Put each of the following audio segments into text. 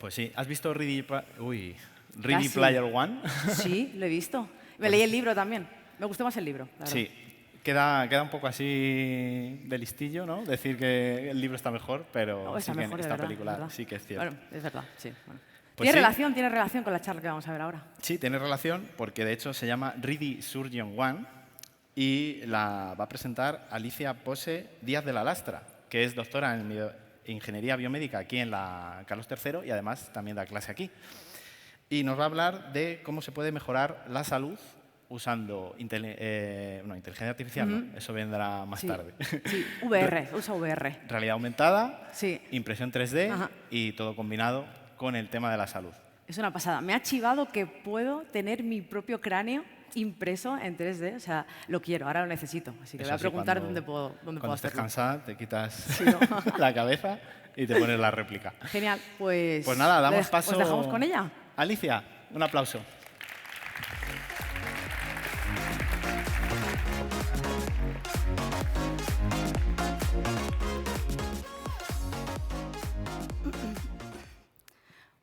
Pues sí, ¿has visto Ready Casi. Player One? Sí, lo he visto. Me leí el libro también. Me gustó más el libro, la verdad. Sí, queda un poco así de listillo, ¿no? Decir que el libro está mejor, pero No, está sí que mejor, de esta verdad, película de verdad. sí que es cierto. Bueno, es verdad, sí. Bueno. Pues Tiene relación con la charla que vamos a ver ahora. Sí, tiene relación porque de hecho se llama Ready Surgeon One y la va a presentar Alicia Pose Díaz de la Lastra, que es doctora en Ingeniería Biomédica aquí en la Carlos III y además también da clase aquí. Y nos va a hablar de cómo se puede mejorar la salud usando inteligencia artificial, ¿no? Eso vendrá más tarde. Sí, VR, usa VR. Realidad aumentada, Sí. impresión 3D Ajá. y todo combinado con el tema de la salud. Es una pasada. Me ha chivado que puedo tener mi propio cráneo impreso en 3D. O sea, lo quiero, ahora lo necesito. Así que Eso voy a sí, preguntar cuando dónde puedo estés hacerlo. cansada, te quitas Sí, ¿no? la cabeza y te pones la réplica. Genial, pues Nada, damos paso. ¿os dejamos con ella? Alicia, un aplauso.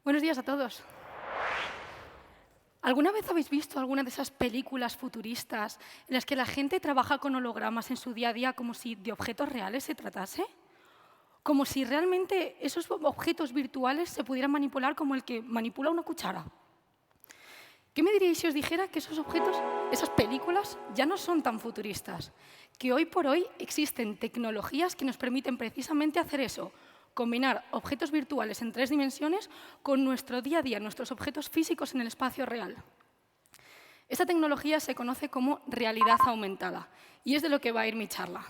Buenos días a todos. ¿Alguna vez habéis visto alguna de esas películas futuristas en las que la gente trabaja con hologramas en su día a día como si de objetos reales se tratase? Como si realmente esos objetos virtuales se pudieran manipular como el que manipula una cuchara. ¿Qué me diríais si os dijera que esos objetos, esas películas, ya no son tan futuristas? Que hoy por hoy existen tecnologías que nos permiten precisamente hacer eso, combinar objetos virtuales en 3 dimensiones con nuestro día a día, nuestros objetos físicos en el espacio real. Esta tecnología se conoce como realidad aumentada y es de lo que va a ir mi charla.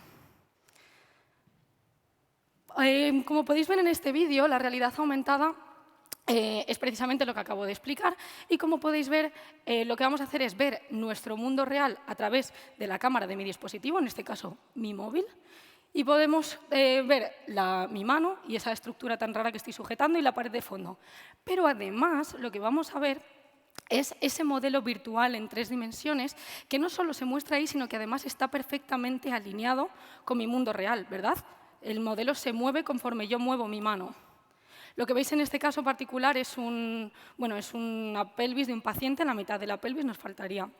Como podéis ver en este vídeo, la realidad aumentada es precisamente lo que acabo de explicar y como podéis ver, lo que vamos a hacer es ver nuestro mundo real a través de la cámara de mi dispositivo, en este caso mi móvil, y podemos ver mi mano y esa estructura tan rara que estoy sujetando y la pared de fondo. Pero además, lo que vamos a ver es ese modelo virtual en 3 dimensiones que no solo se muestra ahí, sino que además está perfectamente alineado con mi mundo real, ¿verdad? El modelo se mueve conforme yo muevo mi mano. Lo que veis en este caso particular es una pelvis de un paciente, en la mitad de la pelvis nos faltaría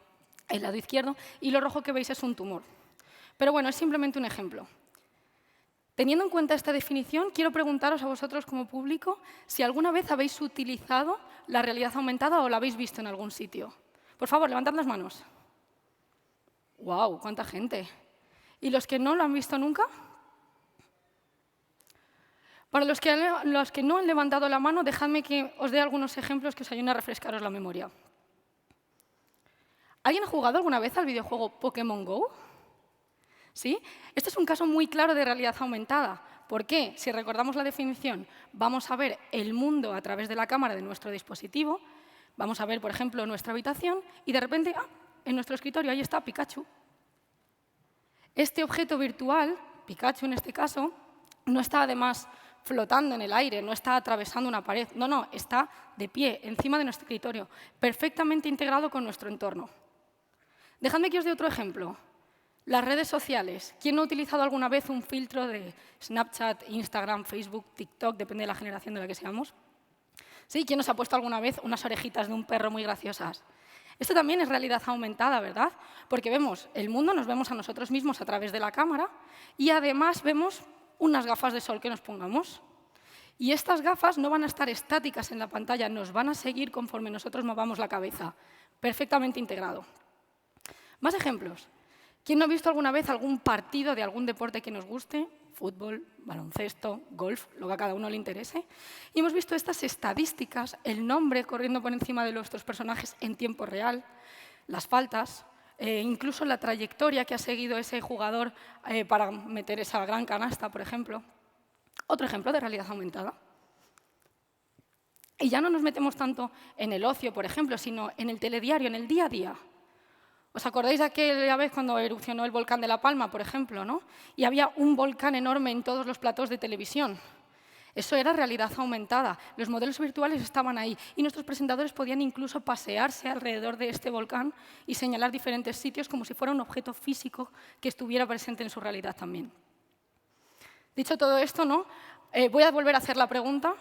el lado izquierdo, y lo rojo que veis es un tumor. Pero bueno, es simplemente un ejemplo. Teniendo en cuenta esta definición, quiero preguntaros a vosotros como público si alguna vez habéis utilizado la realidad aumentada o la habéis visto en algún sitio. Por favor, levantad las manos. ¡Guau! ¡Cuánta gente! ¿Y los que no lo han visto nunca? Para los que no han levantado la mano, dejadme que os dé algunos ejemplos que os ayuden a refrescaros la memoria. ¿Alguien ha jugado alguna vez al videojuego Pokémon Go? ¿Sí? Este es un caso muy claro de realidad aumentada. ¿Por qué? Si recordamos la definición, vamos a ver el mundo a través de la cámara de nuestro dispositivo, vamos a ver, por ejemplo, nuestra habitación y de repente, en nuestro escritorio ahí está Pikachu. Este objeto virtual, Pikachu en este caso, no está además flotando en el aire, no está atravesando una pared, no, está de pie, encima de nuestro escritorio, perfectamente integrado con nuestro entorno. Dejadme que os dé otro ejemplo. Las redes sociales. ¿Quién no ha utilizado alguna vez un filtro de Snapchat, Instagram, Facebook, TikTok, depende de la generación de la que seamos? ¿Sí? ¿Quién nos ha puesto alguna vez unas orejitas de un perro muy graciosas? Esto también es realidad aumentada, ¿verdad? Porque vemos el mundo, nos vemos a nosotros mismos a través de la cámara y además vemos unas gafas de sol que nos pongamos. Y estas gafas no van a estar estáticas en la pantalla, nos van a seguir conforme nosotros movamos la cabeza. Perfectamente integrado. Más ejemplos. ¿Quién no ha visto alguna vez algún partido de algún deporte que nos guste? Fútbol, baloncesto, golf, lo que a cada uno le interese. Y hemos visto estas estadísticas, el nombre corriendo por encima de nuestros personajes en tiempo real, las faltas, incluso la trayectoria que ha seguido ese jugador para meter esa gran canasta, por ejemplo. Otro ejemplo de realidad aumentada. Y ya no nos metemos tanto en el ocio, por ejemplo, sino en el telediario, en el día a día. ¿Os acordáis de aquella vez cuando erupcionó el volcán de La Palma, por ejemplo, ¿no? Y había un volcán enorme en todos los platós de televisión? Eso era realidad aumentada. Los modelos virtuales estaban ahí y nuestros presentadores podían incluso pasearse alrededor de este volcán y señalar diferentes sitios como si fuera un objeto físico que estuviera presente en su realidad también. Dicho todo esto, ¿no? Voy a volver a hacer la pregunta.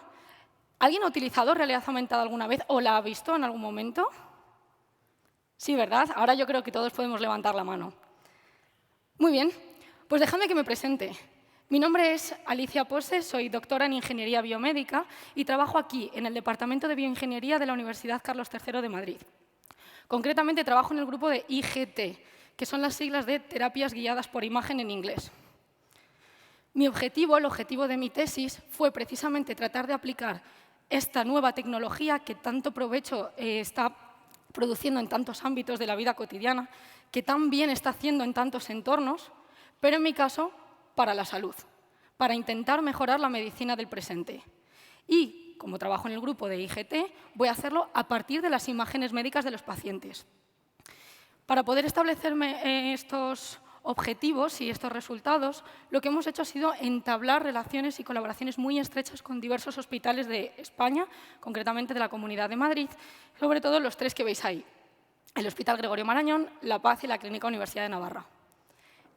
¿Alguien ha utilizado realidad aumentada alguna vez o la ha visto en algún momento? Sí, ¿verdad? Ahora yo creo que todos podemos levantar la mano. Muy bien, pues dejadme que me presente. Mi nombre es Alicia Pose, soy doctora en Ingeniería Biomédica y trabajo aquí, en el Departamento de Bioingeniería de la Universidad Carlos III de Madrid. Concretamente trabajo en el grupo de IGT, que son las siglas de Terapias Guiadas por Imagen en inglés. Mi objetivo, el objetivo de mi tesis, fue precisamente tratar de aplicar esta nueva tecnología que tanto provecho está produciendo en tantos ámbitos de la vida cotidiana, que tan bien está haciendo en tantos entornos, pero en mi caso, para la salud, para intentar mejorar la medicina del presente. Y, como trabajo en el grupo de IGT, voy a hacerlo a partir de las imágenes médicas de los pacientes. Para poder establecerme estos objetivos y estos resultados, lo que hemos hecho ha sido entablar relaciones y colaboraciones muy estrechas con diversos hospitales de España, concretamente de la Comunidad de Madrid, sobre todo los 3 que veis ahí: el Hospital Gregorio Marañón, La Paz y la Clínica Universidad de Navarra.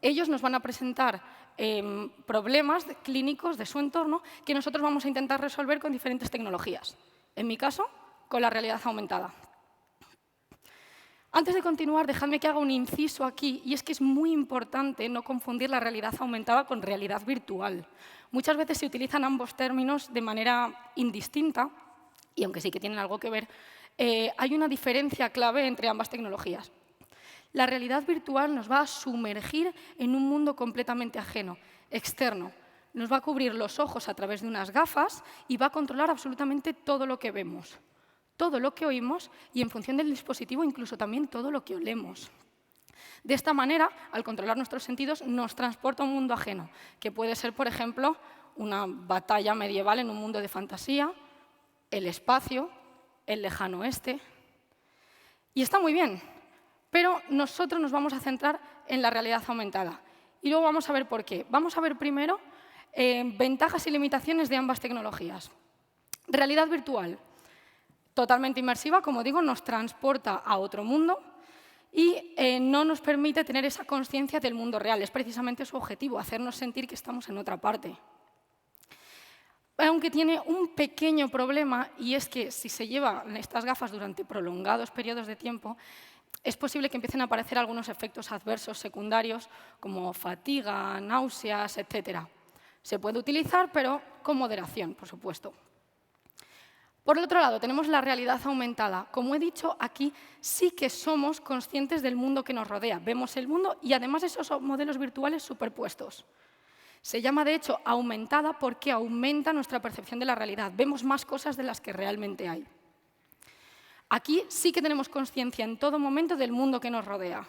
Ellos nos van a presentar problemas clínicos de su entorno que nosotros vamos a intentar resolver con diferentes tecnologías. En mi caso, con la realidad aumentada. Antes de continuar, dejadme que haga un inciso aquí, y es que es muy importante no confundir la realidad aumentada con realidad virtual. Muchas veces se utilizan ambos términos de manera indistinta, y aunque sí que tienen algo que ver, hay una diferencia clave entre ambas tecnologías. La realidad virtual nos va a sumergir en un mundo completamente ajeno, externo. Nos va a cubrir los ojos a través de unas gafas y va a controlar absolutamente todo lo que vemos, todo lo que oímos y, en función del dispositivo, incluso también todo lo que olemos. De esta manera, al controlar nuestros sentidos, nos transporta a un mundo ajeno, que puede ser, por ejemplo, una batalla medieval en un mundo de fantasía, el espacio, el lejano oeste. Y está muy bien, pero nosotros nos vamos a centrar en la realidad aumentada. Y luego vamos a ver por qué. Vamos a ver primero ventajas y limitaciones de ambas tecnologías. Realidad virtual. Totalmente inmersiva, como digo, nos transporta a otro mundo y no nos permite tener esa conciencia del mundo real. Es precisamente su objetivo, hacernos sentir que estamos en otra parte. Aunque tiene un pequeño problema, y es que si se llevan estas gafas durante prolongados periodos de tiempo, es posible que empiecen a aparecer algunos efectos adversos secundarios, como fatiga, náuseas, etc. Se puede utilizar, pero con moderación, por supuesto. Por el otro lado, tenemos la realidad aumentada. Como he dicho, aquí sí que somos conscientes del mundo que nos rodea. Vemos el mundo y además esos son modelos virtuales superpuestos. Se llama, de hecho, aumentada porque aumenta nuestra percepción de la realidad. Vemos más cosas de las que realmente hay. Aquí sí que tenemos conciencia en todo momento del mundo que nos rodea.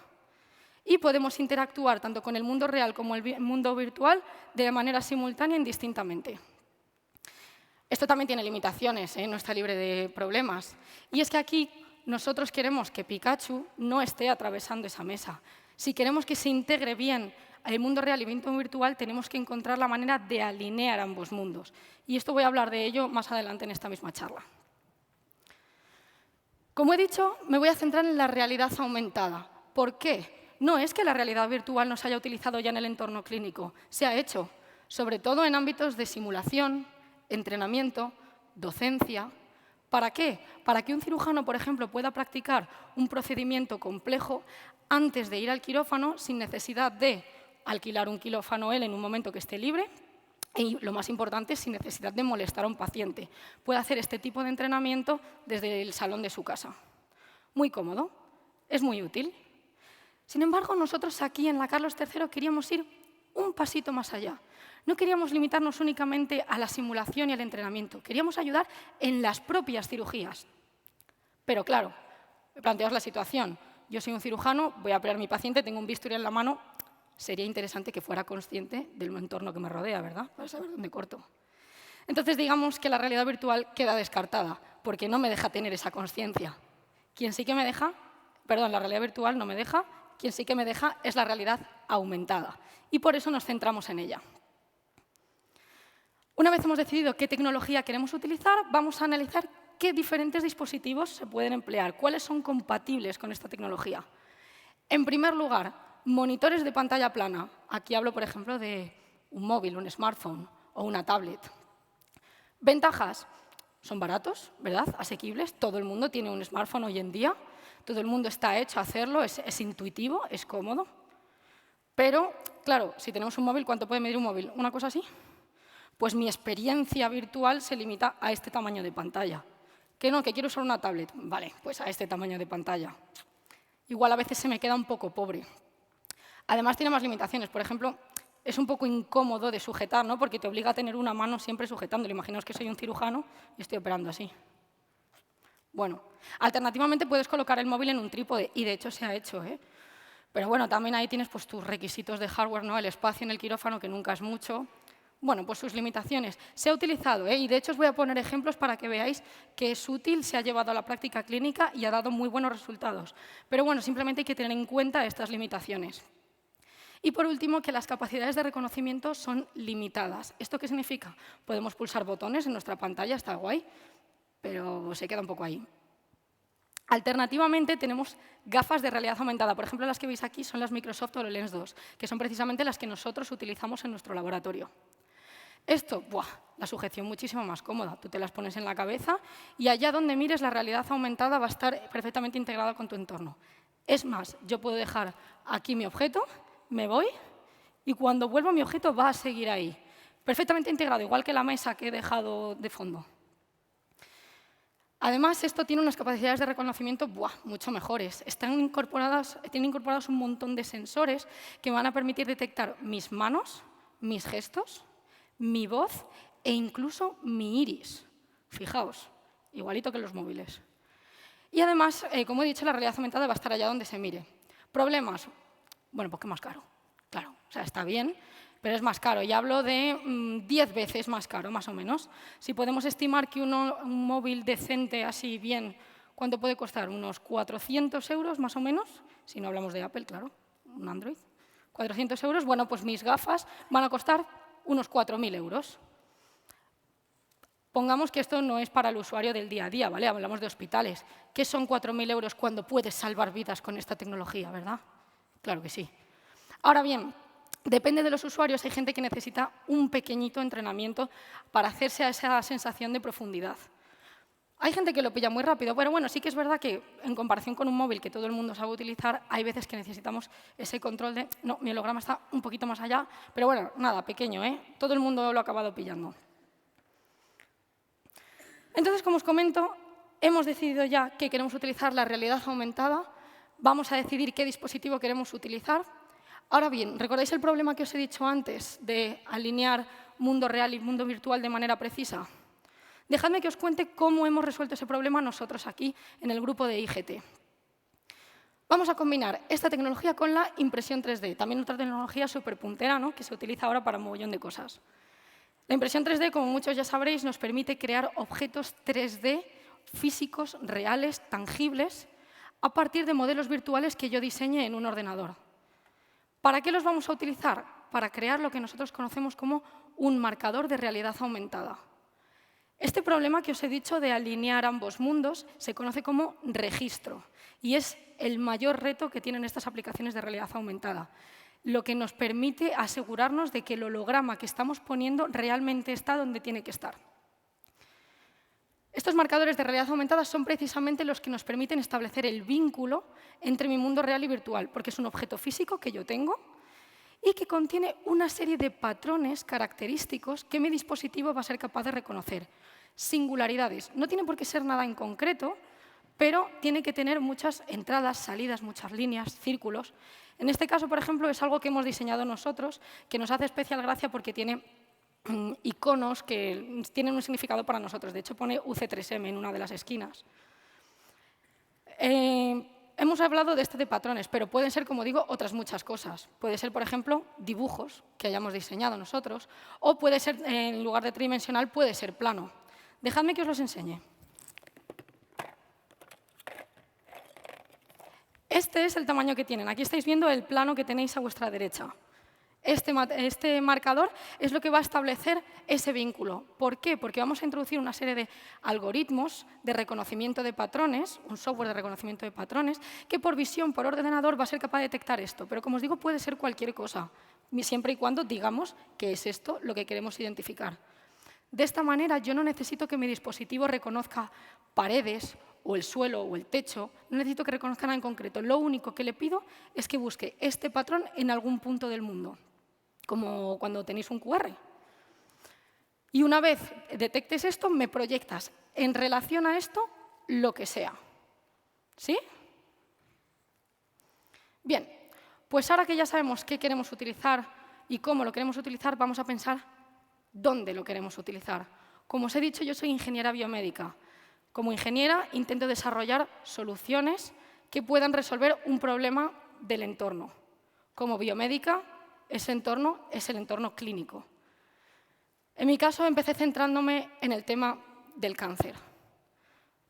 Y podemos interactuar tanto con el mundo real como el mundo virtual de manera simultánea e indistintamente. Esto también tiene limitaciones, no está libre de problemas. Y es que aquí nosotros queremos que Pikachu no esté atravesando esa mesa. Si queremos que se integre bien el mundo real y el mundo virtual, tenemos que encontrar la manera de alinear ambos mundos. Y esto voy a hablar de ello más adelante en esta misma charla. Como he dicho, me voy a centrar en la realidad aumentada. ¿Por qué? No es que la realidad virtual no se haya utilizado ya en el entorno clínico. Se ha hecho, sobre todo en ámbitos de simulación, entrenamiento, docencia. ¿Para qué? Para que un cirujano, por ejemplo, pueda practicar un procedimiento complejo antes de ir al quirófano sin necesidad de alquilar un quirófano él en un momento que esté libre y, lo más importante, sin necesidad de molestar a un paciente. Puede hacer este tipo de entrenamiento desde el salón de su casa. Muy cómodo, es muy útil. Sin embargo, nosotros aquí en la Carlos III queríamos ir un pasito más allá. No queríamos limitarnos únicamente a la simulación y al entrenamiento. Queríamos ayudar en las propias cirugías. Pero claro, planteaos la situación. Yo soy un cirujano, voy a operar a mi paciente, tengo un bisturí en la mano. Sería interesante que fuera consciente del entorno que me rodea, ¿verdad? Para saber dónde corto. Entonces, digamos que la realidad virtual queda descartada, porque no me deja tener esa conciencia. Quien sí que me deja, perdón, la realidad virtual no me deja, quien sí que me deja es la realidad aumentada. Y por eso nos centramos en ella. Una vez hemos decidido qué tecnología queremos utilizar, vamos a analizar qué diferentes dispositivos se pueden emplear, cuáles son compatibles con esta tecnología. En primer lugar, monitores de pantalla plana. Aquí hablo, por ejemplo, de un móvil, un smartphone o una tablet. Ventajas. Son baratos, ¿verdad? Asequibles. Todo el mundo tiene un smartphone hoy en día. Todo el mundo está hecho a hacerlo. Es intuitivo, es cómodo. Pero, claro, si tenemos un móvil, ¿cuánto puede medir un móvil? ¿Una cosa así? Pues mi experiencia virtual se limita a este tamaño de pantalla. ¿Que no? ¿Que quiero usar una tablet? Vale, pues a este tamaño de pantalla. Igual a veces se me queda un poco pobre. Además, tiene más limitaciones. Por ejemplo, es un poco incómodo de sujetar, ¿no? Porque te obliga a tener una mano siempre sujetándolo. Imaginaos que soy un cirujano y estoy operando así. Bueno, alternativamente puedes colocar el móvil en un trípode, y de hecho se ha hecho, ¿eh? Pero bueno, también ahí tienes pues, tus requisitos de hardware, ¿no? El espacio en el quirófano, que nunca es mucho. Bueno, pues sus limitaciones. Se ha utilizado, y de hecho os voy a poner ejemplos para que veáis que es útil, se ha llevado a la práctica clínica y ha dado muy buenos resultados. Pero bueno, simplemente hay que tener en cuenta estas limitaciones. Y por último, que las capacidades de reconocimiento son limitadas. ¿Esto qué significa? Podemos pulsar botones en nuestra pantalla, está guay, pero se queda un poco ahí. Alternativamente, tenemos gafas de realidad aumentada. Por ejemplo, las que veis aquí son las Microsoft HoloLens 2, que son precisamente las que nosotros utilizamos en nuestro laboratorio. Esto, la sujeción muchísimo más cómoda. Tú te las pones en la cabeza y allá donde mires la realidad aumentada va a estar perfectamente integrada con tu entorno. Es más, yo puedo dejar aquí mi objeto, me voy y cuando vuelvo mi objeto va a seguir ahí. Perfectamente integrado, igual que la mesa que he dejado de fondo. Además, esto tiene unas capacidades de reconocimiento mucho mejores. Tienen incorporados un montón de sensores que me van a permitir detectar mis manos, mis gestos, mi voz e incluso mi iris. Fijaos, igualito que los móviles. Y además, como he dicho, la realidad aumentada va a estar allá donde se mire. ¿Problemas? Bueno, pues que más caro. Claro, o sea, está bien, pero es más caro. Y hablo de 10 veces más caro, más o menos. Si podemos estimar que un móvil decente, así bien, ¿cuánto puede costar? Unos 400 euros, más o menos. Si no hablamos de Apple, claro, un Android. 400 euros, bueno, pues mis gafas van a costar unos 4.000 euros. Pongamos que esto no es para el usuario del día a día, ¿vale? Hablamos de hospitales. ¿Qué son 4.000 euros cuando puedes salvar vidas con esta tecnología, verdad? Claro que sí. Ahora bien, depende de los usuarios. Hay gente que necesita un pequeñito entrenamiento para hacerse a esa sensación de profundidad. Hay gente que lo pilla muy rápido, pero bueno, sí que es verdad que en comparación con un móvil que todo el mundo sabe utilizar, hay veces que necesitamos ese control de, no, mi holograma está un poquito más allá, pero bueno, nada, pequeño, ¿eh? Todo el mundo lo ha acabado pillando. Entonces, como os comento, hemos decidido ya que queremos utilizar la realidad aumentada, vamos a decidir qué dispositivo queremos utilizar. Ahora bien, ¿recordáis el problema que os he dicho antes de alinear mundo real y mundo virtual de manera precisa? Dejadme que os cuente cómo hemos resuelto ese problema nosotros aquí en el grupo de IGT. Vamos a combinar esta tecnología con la impresión 3D, también otra tecnología súper puntera, ¿no? Que se utiliza ahora para un mogollón de cosas. La impresión 3D, como muchos ya sabréis, nos permite crear objetos 3D físicos, reales, tangibles, a partir de modelos virtuales que yo diseñe en un ordenador. ¿Para qué los vamos a utilizar? Para crear lo que nosotros conocemos como un marcador de realidad aumentada. Este problema que os he dicho de alinear ambos mundos se conoce como registro y es el mayor reto que tienen estas aplicaciones de realidad aumentada, lo que nos permite asegurarnos de que el holograma que estamos poniendo realmente está donde tiene que estar. Estos marcadores de realidad aumentada son precisamente los que nos permiten establecer el vínculo entre mi mundo real y virtual, porque es un objeto físico que yo tengo y que contiene una serie de patrones característicos que mi dispositivo va a ser capaz de reconocer. Singularidades. No tiene por qué ser nada en concreto, pero tiene que tener muchas entradas, salidas, muchas líneas, círculos. En este caso, por ejemplo, es algo que hemos diseñado nosotros, que nos hace especial gracia porque tiene iconos que tienen un significado para nosotros. De hecho, pone UC3M en una de las esquinas. Hemos hablado de este de patrones, pero pueden ser, como digo, otras muchas cosas. Puede ser, por ejemplo, dibujos que hayamos diseñado nosotros, o puede ser, en lugar de tridimensional, puede ser plano. Dejadme que os los enseñe. Este es el tamaño que tienen. Aquí estáis viendo el plano que tenéis a vuestra derecha. Este marcador es lo que va a establecer ese vínculo. ¿Por qué? Porque vamos a introducir una serie de algoritmos de reconocimiento de patrones, un software de reconocimiento de patrones, que por visión, por ordenador, va a ser capaz de detectar esto. Pero, como os digo, puede ser cualquier cosa, siempre y cuando digamos que es esto lo que queremos identificar. De esta manera, yo no necesito que mi dispositivo reconozca paredes o el suelo o el techo, no necesito que reconozca nada en concreto. Lo único que le pido es que busque este patrón en algún punto del mundo, como cuando tenéis un QR. Y una vez detectes esto, me proyectas en relación a esto lo que sea. ¿Sí? Bien, pues ahora que ya sabemos qué queremos utilizar y cómo lo queremos utilizar, vamos a pensar dónde lo queremos utilizar. Como os he dicho, yo soy ingeniera biomédica. Como ingeniera, intento desarrollar soluciones que puedan resolver un problema del entorno. Como biomédica, ese entorno es el entorno clínico. En mi caso, empecé centrándome en el tema del cáncer.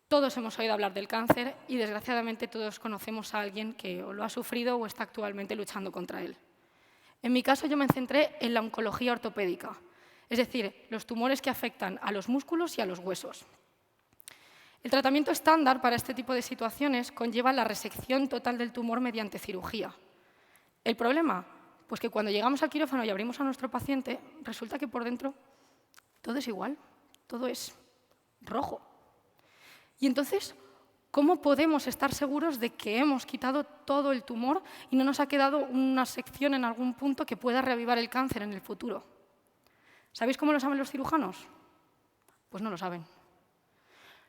Todos hemos oído hablar del cáncer y, desgraciadamente, todos conocemos a alguien que o lo ha sufrido o está actualmente luchando contra él. En mi caso, yo me centré en la oncología ortopédica, es decir, los tumores que afectan a los músculos y a los huesos. El tratamiento estándar para este tipo de situaciones conlleva la resección total del tumor mediante cirugía. ¿El problema? Pues que cuando llegamos al quirófano y abrimos a nuestro paciente, resulta que por dentro todo es igual, todo es rojo. Y entonces, ¿cómo podemos estar seguros de que hemos quitado todo el tumor y no nos ha quedado una sección en algún punto que pueda reavivar el cáncer en el futuro? ¿Sabéis cómo lo saben los cirujanos? Pues no lo saben.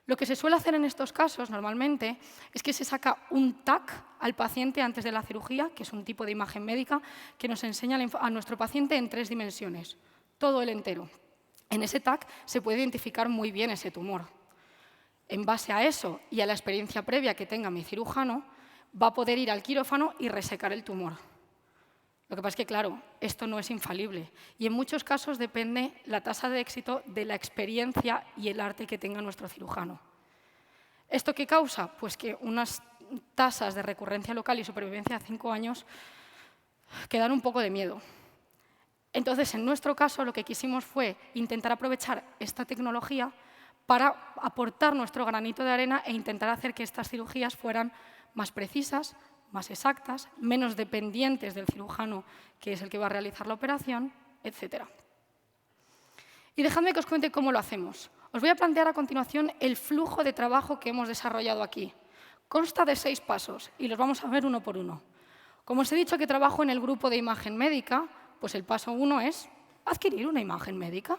Lo que se suele hacer en estos casos, normalmente, es que se saca un TAC al paciente antes de la cirugía, que es un tipo de imagen médica que nos enseña a nuestro paciente en 3 dimensiones, todo el entero. En ese TAC se puede identificar muy bien ese tumor. En base a eso y a la experiencia previa que tenga mi cirujano, va a poder ir al quirófano y resecar el tumor. Lo que pasa es que, claro, esto no es infalible y en muchos casos depende la tasa de éxito de la experiencia y el arte que tenga nuestro cirujano. ¿Esto qué causa? Pues que unas tasas de recurrencia local y supervivencia a 5 años que dan un poco de miedo. Entonces, en nuestro caso, lo que quisimos fue intentar aprovechar esta tecnología para aportar nuestro granito de arena e intentar hacer que estas cirugías fueran más precisas, más exactas, menos dependientes del cirujano, que es el que va a realizar la operación, etc. Y dejadme que os cuente cómo lo hacemos. Os voy a plantear a continuación el flujo de trabajo que hemos desarrollado aquí. Consta de 6 pasos y los vamos a ver uno por uno. Como os he dicho que trabajo en el grupo de imagen médica, pues el paso 1 es adquirir una imagen médica.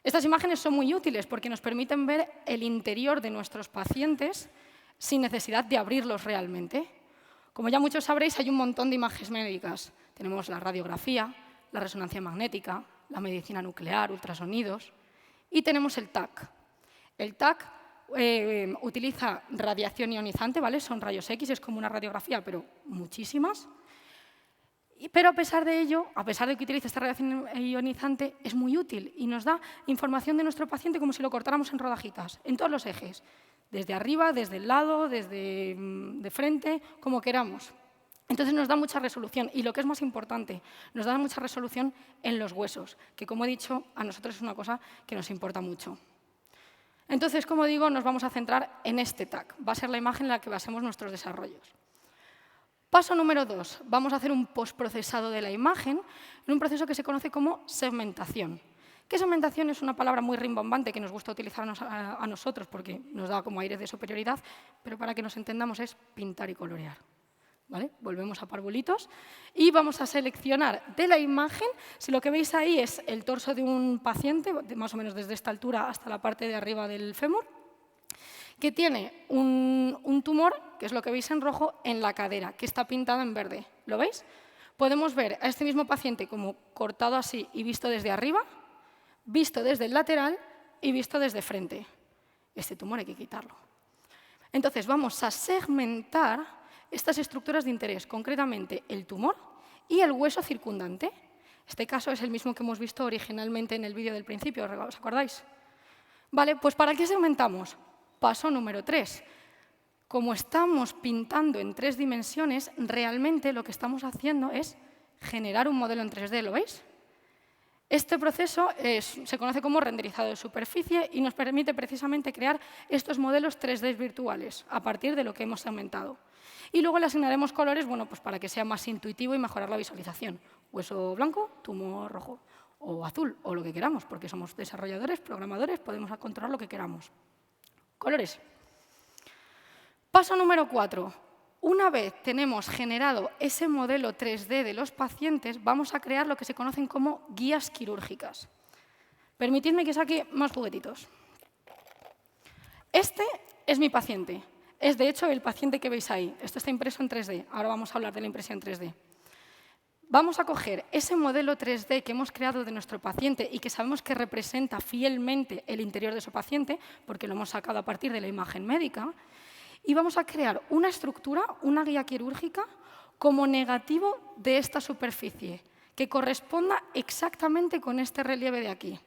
Estas imágenes son muy útiles porque nos permiten ver el interior de nuestros pacientes sin necesidad de abrirlos realmente. Como ya muchos sabréis, hay un montón de imágenes médicas. Tenemos la radiografía, la resonancia magnética, la medicina nuclear, ultrasonidos y tenemos el TAC. El TAC utiliza radiación ionizante, ¿vale? Son rayos X, es como una radiografía, pero muchísimas. Pero a pesar de ello, a pesar de que utiliza esta radiación ionizante, es muy útil y nos da información de nuestro paciente como si lo cortáramos en rodajitas, en todos los ejes, desde arriba, desde el lado, desde de frente, como queramos. Entonces nos da mucha resolución y lo que es más importante, nos da mucha resolución en los huesos, que como he dicho, a nosotros es una cosa que nos importa mucho. Entonces, como digo, nos vamos a centrar en este TAC, va a ser la imagen en la que basemos nuestros desarrollos. Paso número 2. Vamos a hacer un postprocesado de la imagen en un proceso que se conoce como segmentación. ¿Qué segmentación? Es una palabra muy rimbombante que nos gusta utilizar a nosotros porque nos da como aire de superioridad, pero para que nos entendamos es pintar y colorear. ¿Vale? Volvemos a parvulitos y vamos a seleccionar de la imagen, si lo que veis ahí es el torso de un paciente, más o menos desde esta altura hasta la parte de arriba del fémur, que tiene un tumor, que es lo que veis en rojo, en la cadera, que está pintado en verde. ¿Lo veis? Podemos ver a este mismo paciente como cortado así y visto desde arriba, visto desde el lateral y visto desde frente. Este tumor hay que quitarlo. Entonces vamos a segmentar estas estructuras de interés, concretamente el tumor y el hueso circundante. Este caso es el mismo que hemos visto originalmente en el vídeo del principio, ¿os acordáis? Vale, pues ¿para qué segmentamos? Paso número 3. Como estamos pintando en 3 dimensiones, realmente lo que estamos haciendo es generar un modelo en 3D, ¿lo veis? Este proceso se conoce como renderizado de superficie y nos permite precisamente crear estos modelos 3D virtuales a partir de lo que hemos segmentado. Y luego le asignaremos colores, bueno, pues para que sea más intuitivo y mejorar la visualización. Hueso blanco, tumor rojo. o azul, o lo que queramos, porque somos desarrolladores, programadores, podemos controlar lo que queramos. Colores. Paso número 4. Una vez tenemos generado ese modelo 3D de los pacientes, vamos a crear lo que se conocen como guías quirúrgicas. Permitidme que saque más juguetitos. Este es mi paciente. Es, de hecho, el paciente que veis ahí. Esto está impreso en 3D. Ahora vamos a hablar de la impresión 3D. Vamos a coger ese modelo 3D que hemos creado de nuestro paciente y que sabemos que representa fielmente el interior de su paciente, porque lo hemos sacado a partir de la imagen médica, y vamos a crear una estructura, una guía quirúrgica, como negativo de esta superficie, que corresponda exactamente con este relieve de aquí.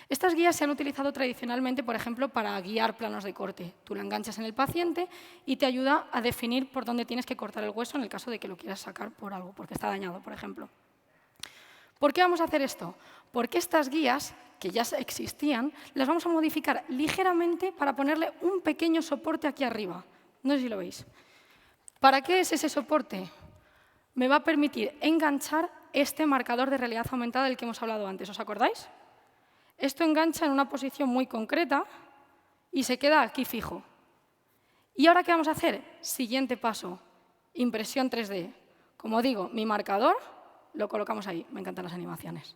Estas guías se han utilizado tradicionalmente, por ejemplo, para guiar planos de corte. Tú la enganchas en el paciente y te ayuda a definir por dónde tienes que cortar el hueso en el caso de que lo quieras sacar por algo, porque está dañado, por ejemplo. ¿Por qué vamos a hacer esto? Porque estas guías, que ya existían, las vamos a modificar ligeramente para ponerle un pequeño soporte aquí arriba. No sé si lo veis. ¿Para qué es ese soporte? Me va a permitir enganchar este marcador de realidad aumentada del que hemos hablado antes. ¿Os acordáis? Esto engancha en una posición muy concreta y se queda aquí fijo. ¿Y ahora qué vamos a hacer? Siguiente paso, impresión 3D. Como digo, mi marcador lo colocamos ahí. Me encantan las animaciones.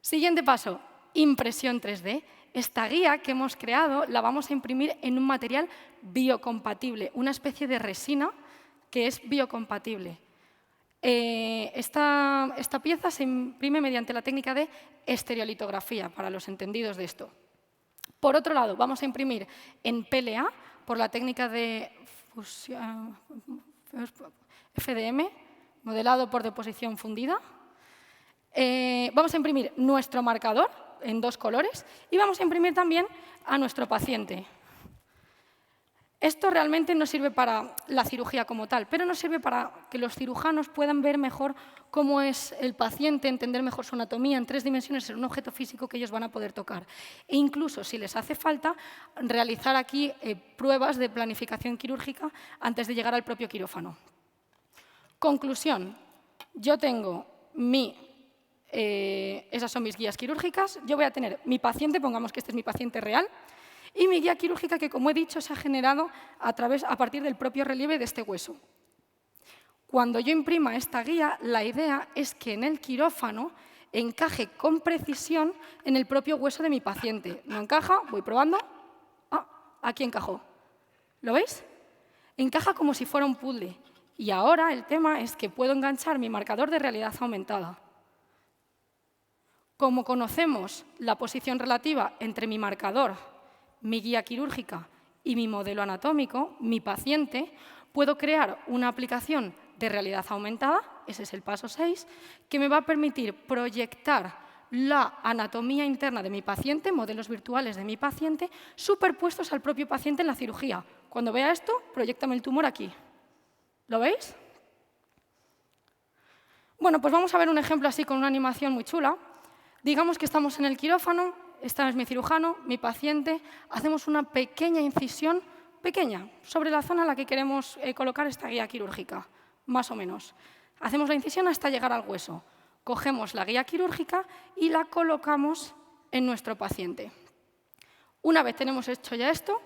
Siguiente paso, impresión 3D. Esta guía que hemos creado la vamos a imprimir en un material biocompatible, una especie de resina que es biocompatible. Esta pieza se imprime mediante la técnica de estereolitografía, para los entendidos de esto. Por otro lado, vamos a imprimir en PLA, por la técnica de FDM, modelado por deposición fundida. Vamos a imprimir nuestro marcador en 2 colores y vamos a imprimir también a nuestro paciente. Esto realmente no sirve para la cirugía como tal, pero nos sirve para que los cirujanos puedan ver mejor cómo es el paciente, entender mejor su anatomía en 3 dimensiones en un objeto físico que ellos van a poder tocar. E incluso, si les hace falta, realizar aquí pruebas de planificación quirúrgica antes de llegar al propio quirófano. Conclusión. Yo tengo esas son mis guías quirúrgicas. Yo voy a tener mi paciente, pongamos que este es mi paciente real, y mi guía quirúrgica que, como he dicho, se ha generado a partir del propio relieve de este hueso. Cuando yo imprima esta guía, la idea es que en el quirófano encaje con precisión en el propio hueso de mi paciente. ¿No encaja? Voy probando. Ah, aquí encajó. ¿Lo veis? Encaja como si fuera un puzzle. Y ahora el tema es que puedo enganchar mi marcador de realidad aumentada. Como conocemos la posición relativa entre mi marcador, mi guía quirúrgica y mi modelo anatómico, mi paciente, puedo crear una aplicación de realidad aumentada, ese es el paso 6, que me va a permitir proyectar la anatomía interna de mi paciente, modelos virtuales de mi paciente, superpuestos al propio paciente en la cirugía. Cuando vea esto, proyéctame el tumor aquí. ¿Lo veis? Bueno, pues vamos a ver un ejemplo así con una animación muy chula. Digamos que estamos en el quirófano, este es mi cirujano, mi paciente, hacemos una pequeña incisión, pequeña, sobre la zona a la que queremos colocar esta guía quirúrgica, más o menos. Hacemos la incisión hasta llegar al hueso. Cogemos la guía quirúrgica y la colocamos en nuestro paciente. Una vez tenemos hecho ya esto,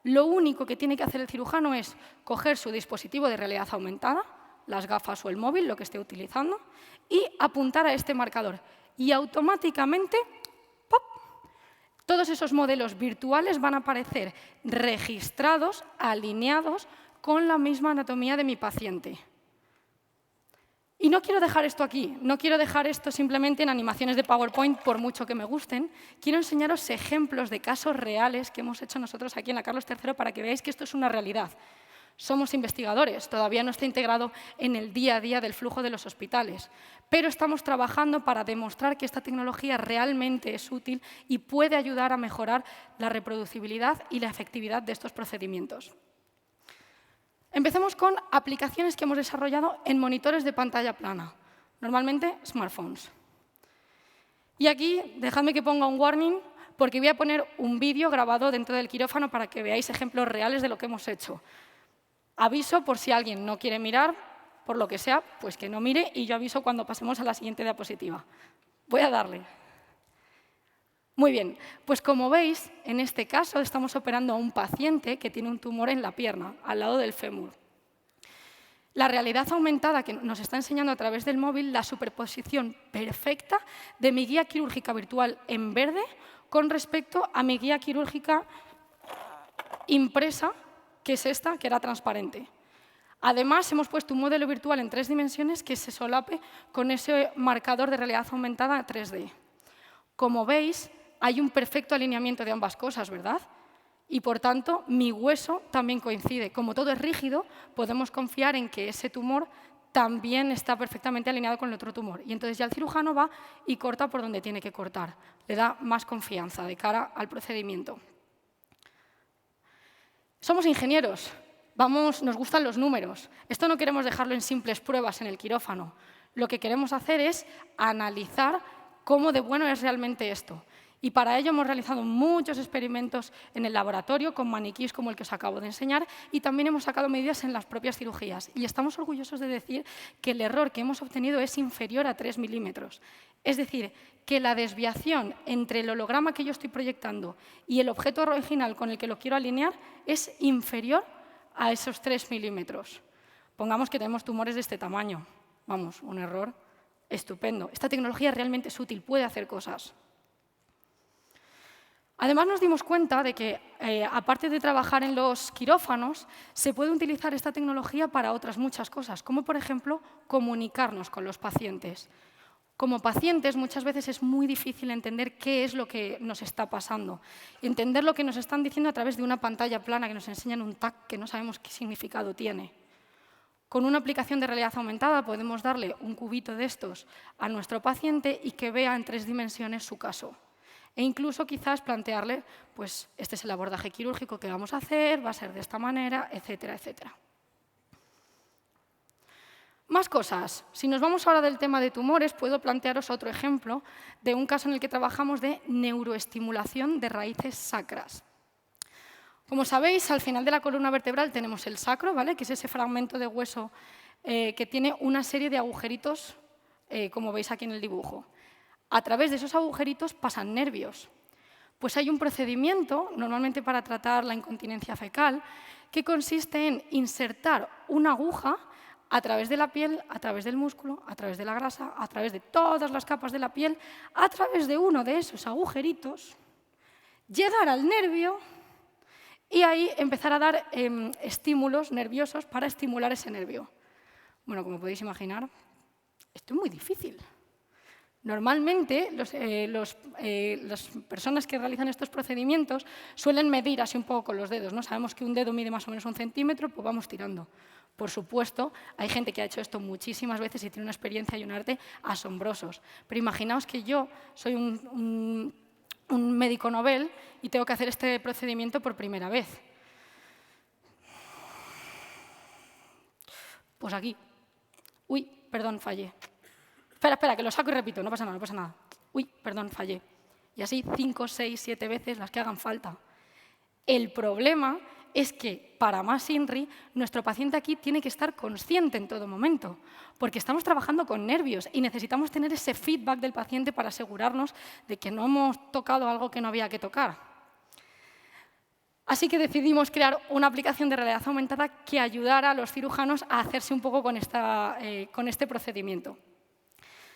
lo único que tiene que hacer el cirujano es coger su dispositivo de realidad aumentada, las gafas o el móvil, lo que esté utilizando, y apuntar a este marcador. Y automáticamente, ¡pop!, todos esos modelos virtuales van a aparecer registrados, alineados con la misma anatomía de mi paciente. Y no quiero dejar esto aquí, no quiero dejar esto simplemente en animaciones de PowerPoint, por mucho que me gusten. Quiero enseñaros ejemplos de casos reales que hemos hecho nosotros aquí en la Carlos III para que veáis que esto es una realidad. Somos investigadores, todavía no está integrado en el día a día del flujo de los hospitales, pero estamos trabajando para demostrar que esta tecnología realmente es útil y puede ayudar a mejorar la reproducibilidad y la efectividad de estos procedimientos. Empecemos con aplicaciones que hemos desarrollado en monitores de pantalla plana, normalmente smartphones. Y aquí, dejadme que ponga un warning, porque voy a poner un vídeo grabado dentro del quirófano para que veáis ejemplos reales de lo que hemos hecho. Aviso por si alguien no quiere mirar, por lo que sea, pues que no mire y yo aviso cuando pasemos a la siguiente diapositiva. Voy a darle. Muy bien, pues como veis, en este caso estamos operando a un paciente que tiene un tumor en la pierna, al lado del fémur. La realidad aumentada que nos está enseñando a través del móvil la superposición perfecta de mi guía quirúrgica virtual en verde con respecto a mi guía quirúrgica impresa, que es esta, que era transparente. Además, hemos puesto un modelo virtual en 3 dimensiones que se solape con ese marcador de realidad aumentada 3D. Como veis, hay un perfecto alineamiento de ambas cosas, ¿verdad? Y, por tanto, mi hueso también coincide. Como todo es rígido, podemos confiar en que ese tumor también está perfectamente alineado con el otro tumor. Y entonces ya el cirujano va y corta por donde tiene que cortar. Le da más confianza de cara al procedimiento. Somos ingenieros, nos gustan los números. Esto no queremos dejarlo en simples pruebas en el quirófano. Lo que queremos hacer es analizar cómo de bueno es realmente esto. Y para ello hemos realizado muchos experimentos en el laboratorio con maniquís como el que os acabo de enseñar y también hemos sacado medidas en las propias cirugías. Y estamos orgullosos de decir que el error que hemos obtenido es inferior a 3 milímetros. Es decir, que la desviación entre el holograma que yo estoy proyectando y el objeto original con el que lo quiero alinear es inferior a esos 3 milímetros. Pongamos que tenemos tumores de este tamaño. Vamos, un error estupendo. Esta tecnología realmente es útil, puede hacer cosas. Además, nos dimos cuenta de que, aparte de trabajar en los quirófanos, se puede utilizar esta tecnología para otras muchas cosas, como, por ejemplo, comunicarnos con los pacientes. Como pacientes, muchas veces es muy difícil entender qué es lo que nos está pasando. Entender lo que nos están diciendo a través de una pantalla plana que nos enseñan un tag que no sabemos qué significado tiene. Con una aplicación de realidad aumentada podemos darle un cubito de estos a nuestro paciente y que vea en 3 dimensiones su caso. E incluso quizás plantearle, pues este es el abordaje quirúrgico que vamos a hacer, va a ser de esta manera, etcétera, etcétera. Más cosas. Si nos vamos ahora del tema de tumores, puedo plantearos otro ejemplo de un caso en el que trabajamos de neuroestimulación de raíces sacras. Como sabéis, al final de la columna vertebral tenemos el sacro, ¿vale? Que es ese fragmento de hueso que tiene una serie de agujeritos, como veis aquí en el dibujo. A través de esos agujeritos pasan nervios. Pues hay un procedimiento, normalmente para tratar la incontinencia fecal, que consiste en insertar una aguja a través de la piel, a través del músculo, a través de la grasa, a través de todas las capas de la piel, a través de uno de esos agujeritos, llegar al nervio y ahí empezar a dar estímulos nerviosos para estimular ese nervio. Bueno, como podéis imaginar, esto es muy difícil. Normalmente, las personas que realizan estos procedimientos suelen medir así un poco con los dedos, ¿no? Sabemos que un dedo mide más o menos 1 centímetro, pues vamos tirando. Por supuesto, hay gente que ha hecho esto muchísimas veces y tiene una experiencia y un arte asombrosos. Pero imaginaos que yo soy un médico Nobel y tengo que hacer este procedimiento por primera vez. Pues aquí. Uy, perdón, fallé. Espera, que lo saco y repito, no pasa nada, no pasa nada. Uy, perdón, fallé. Y así 5, 6, 7 veces las que hagan falta. El problema es que, para más INRI, nuestro paciente aquí tiene que estar consciente en todo momento, porque estamos trabajando con nervios y necesitamos tener ese feedback del paciente para asegurarnos de que no hemos tocado algo que no había que tocar. Así que decidimos crear una aplicación de realidad aumentada que ayudara a los cirujanos a hacerse un poco con este procedimiento.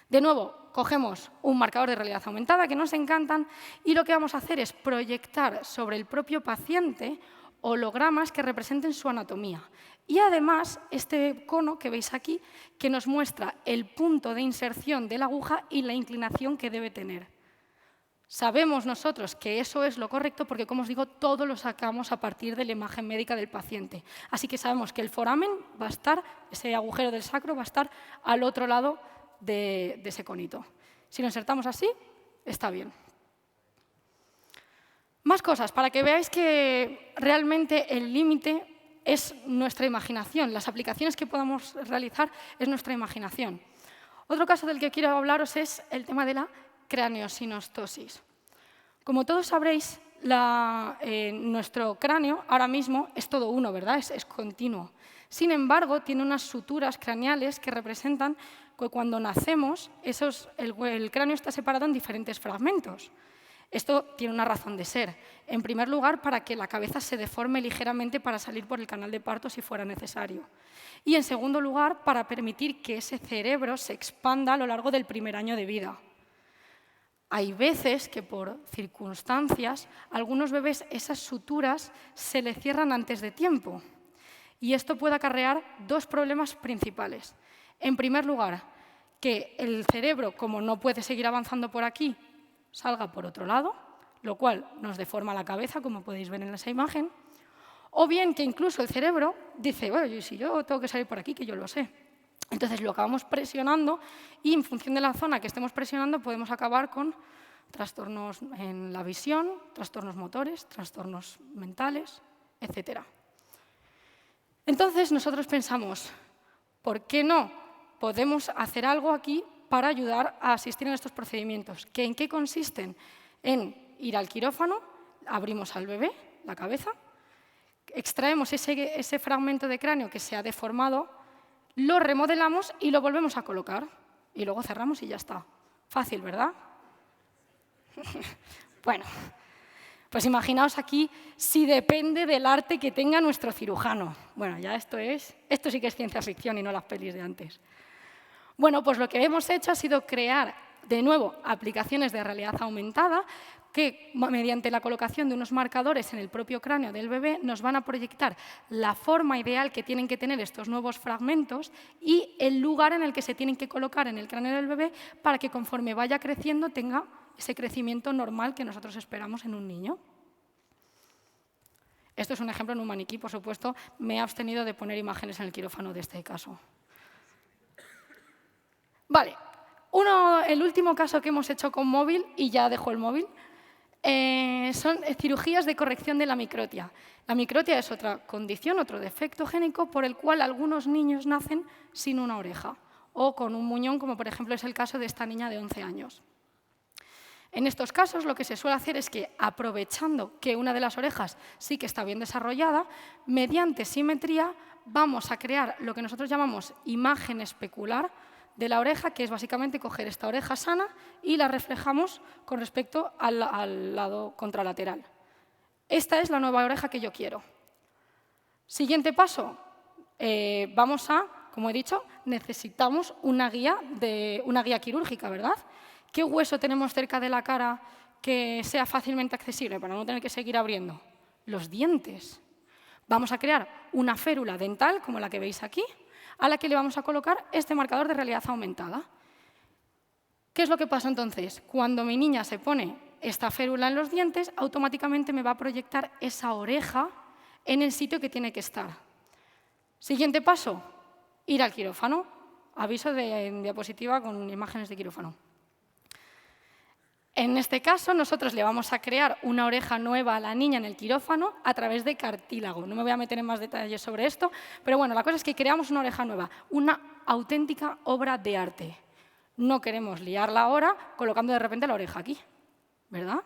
De nuevo, cogemos un marcador de realidad aumentada que nos encantan y lo que vamos a hacer es proyectar sobre el propio paciente hologramas que representen su anatomía. Y además, este cono que veis aquí, que nos muestra el punto de inserción de la aguja y la inclinación que debe tener. Sabemos nosotros que eso es lo correcto porque, como os digo, todo lo sacamos a partir de la imagen médica del paciente. Así que sabemos que el foramen va a estar, ese agujero del sacro va a estar al otro lado de ese conito. Si lo insertamos así, está bien. Más cosas, para que veáis que realmente el límite es nuestra imaginación. Las aplicaciones que podamos realizar es nuestra imaginación. Otro caso del que quiero hablaros es el tema de la craneosinostosis. Como todos sabréis, nuestro cráneo ahora mismo es todo uno, ¿verdad? Es continuo. Sin embargo, tiene unas suturas craneales que representan que cuando nacemos el cráneo está separado en diferentes fragmentos. Esto tiene una razón de ser. En primer lugar, para que la cabeza se deforme ligeramente para salir por el canal de parto si fuera necesario. Y en segundo lugar, para permitir que ese cerebro se expanda a lo largo del primer año de vida. Hay veces que por circunstancias, a algunos bebés esas suturas se le cierran antes de tiempo. Y esto puede acarrear dos problemas principales. En primer lugar, que el cerebro, como no puede seguir avanzando por aquí, salga por otro lado, lo cual nos deforma la cabeza, como podéis ver en esa imagen. O bien que incluso el cerebro dice, bueno, si yo tengo que salir por aquí, que yo lo sé. Entonces lo acabamos presionando y en función de la zona que estemos presionando podemos acabar con trastornos en la visión, trastornos motores, trastornos mentales, etc. Entonces nosotros pensamos, ¿por qué no podemos hacer algo aquí para ayudar a asistir en estos procedimientos? ¿En qué consisten? En ir al quirófano, abrimos al bebé la cabeza, extraemos ese fragmento de cráneo que se ha deformado, lo remodelamos y lo volvemos a colocar. Y luego cerramos y ya está. Fácil, ¿verdad? Bueno, pues imaginaos aquí si depende del arte que tenga nuestro cirujano. Bueno, ya esto sí que es ciencia ficción y no las pelis de antes. Bueno, pues lo que hemos hecho ha sido crear, de nuevo, aplicaciones de realidad aumentada que, mediante la colocación de unos marcadores en el propio cráneo del bebé, nos van a proyectar la forma ideal que tienen que tener estos nuevos fragmentos y el lugar en el que se tienen que colocar en el cráneo del bebé para que, conforme vaya creciendo, tenga ese crecimiento normal que nosotros esperamos en un niño. Esto es un ejemplo en un maniquí, por supuesto. Me he abstenido de poner imágenes en el quirófano de este caso. Vale, el último caso que hemos hecho con móvil, y ya dejo el móvil, son cirugías de corrección de la microtia. La microtia es otra condición, otro defecto génico por el cual algunos niños nacen sin una oreja o con un muñón, como por ejemplo es el caso de esta niña de 11 años. En estos casos lo que se suele hacer es que, aprovechando que una de las orejas sí que está bien desarrollada, mediante simetría vamos a crear lo que nosotros llamamos imagen especular de la oreja, que es básicamente coger esta oreja sana y la reflejamos con respecto al lado contralateral. Esta es la nueva oreja que yo quiero. Siguiente paso, como he dicho, necesitamos una guía quirúrgica, ¿verdad? ¿Qué hueso tenemos cerca de la cara que sea fácilmente accesible para no tener que seguir abriendo? Los dientes. Vamos a crear una férula dental, como la que veis aquí, a la que le vamos a colocar este marcador de realidad aumentada. ¿Qué es lo que pasa entonces? Cuando mi niña se pone esta férula en los dientes, automáticamente me va a proyectar esa oreja en el sitio que tiene que estar. Siguiente paso, ir al quirófano. Aviso en diapositiva con imágenes de quirófano. En este caso, nosotros le vamos a crear una oreja nueva a la niña en el quirófano a través de cartílago. No me voy a meter en más detalles sobre esto, pero bueno, la cosa es que creamos una oreja nueva, una auténtica obra de arte. No queremos liarla ahora colocando de repente la oreja aquí, ¿verdad?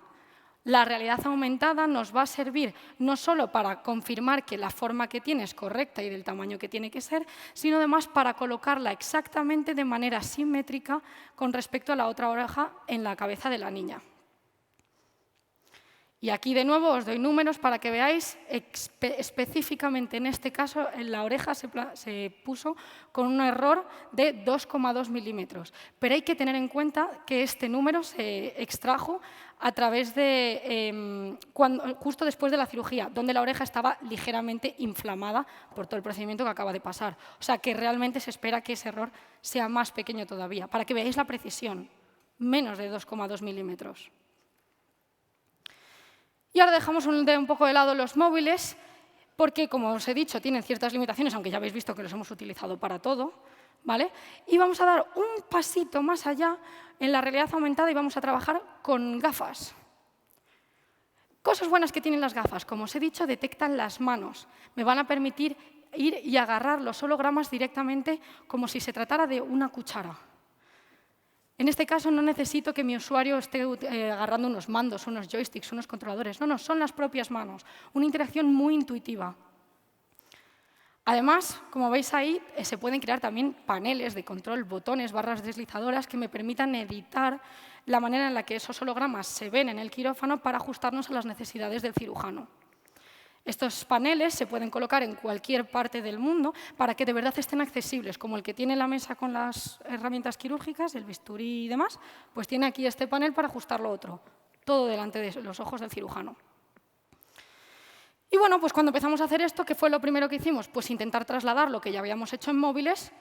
La realidad aumentada nos va a servir no solo para confirmar que la forma que tiene es correcta y del tamaño que tiene que ser, sino además para colocarla exactamente de manera simétrica con respecto a la otra oreja en la cabeza de la niña. Y aquí de nuevo os doy números para que veáis específicamente en este caso la oreja se puso con un error de 2,2 milímetros. Pero hay que tener en cuenta que este número se extrajo a través de justo después de la cirugía, donde la oreja estaba ligeramente inflamada por todo el procedimiento que acaba de pasar. O sea que realmente se espera que ese error sea más pequeño todavía, para que veáis la precisión, menos de 2,2 milímetros. Y ahora dejamos un poco de lado los móviles, porque, como os he dicho, tienen ciertas limitaciones, aunque ya habéis visto que los hemos utilizado para todo, ¿vale? Y vamos a dar un pasito más allá en la realidad aumentada y vamos a trabajar con gafas. Cosas buenas que tienen las gafas, como os he dicho, detectan las manos. Me van a permitir ir y agarrar los hologramas directamente como si se tratara de una cuchara. En este caso no necesito que mi usuario esté agarrando unos mandos, unos joysticks, unos controladores. No, son las propias manos. Una interacción muy intuitiva. Además, como veis ahí, se pueden crear también paneles de control, botones, barras deslizadoras que me permitan editar la manera en la que esos hologramas se ven en el quirófano para ajustarnos a las necesidades del cirujano. Estos paneles se pueden colocar en cualquier parte del mundo para que de verdad estén accesibles, como el que tiene la mesa con las herramientas quirúrgicas, el bisturí y demás, pues tiene aquí este panel para ajustar lo otro, todo delante de los ojos del cirujano. Y bueno, pues cuando empezamos a hacer esto, ¿qué fue lo primero que hicimos? Pues intentar trasladar lo que ya habíamos hecho en móviles,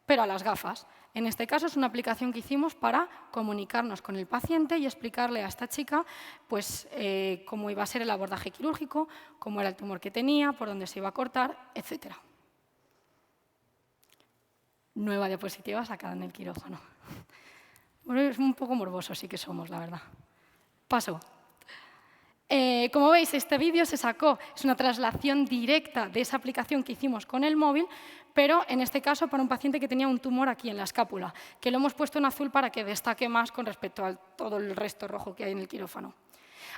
pero a las gafas. En este caso es una aplicación que hicimos para comunicarnos con el paciente y explicarle a esta chica pues, cómo iba a ser el abordaje quirúrgico, cómo era el tumor que tenía, por dónde se iba a cortar, etc. Nueva diapositiva sacada en el quirófano. Bueno, es un poco morboso, sí que somos, la verdad. Paso. Como veis, este vídeo se sacó, es una traslación directa de esa aplicación que hicimos con el móvil, pero en este caso para un paciente que tenía un tumor aquí en la escápula, que lo hemos puesto en azul para que destaque más con respecto a todo el resto rojo que hay en el quirófano.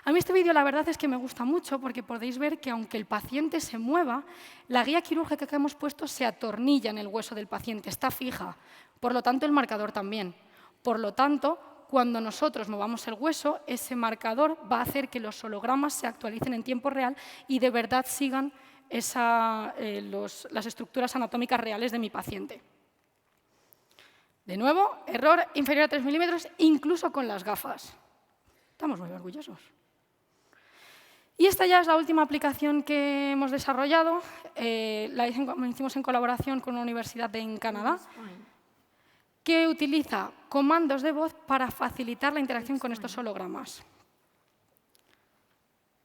A mí este vídeo la verdad es que me gusta mucho porque podéis ver que aunque el paciente se mueva, la guía quirúrgica que hemos puesto se atornilla en el hueso del paciente, está fija, por lo tanto el marcador también. Por lo tanto, cuando nosotros movamos el hueso, ese marcador va a hacer que los hologramas se actualicen en tiempo real y de verdad sigan las estructuras anatómicas reales de mi paciente. De nuevo, error inferior a 3 milímetros, incluso con las gafas. Estamos muy orgullosos. Y esta ya es la última aplicación que hemos desarrollado. La hicimos en colaboración con una universidad en Canadá, que utiliza comandos de voz para facilitar la interacción con estos hologramas.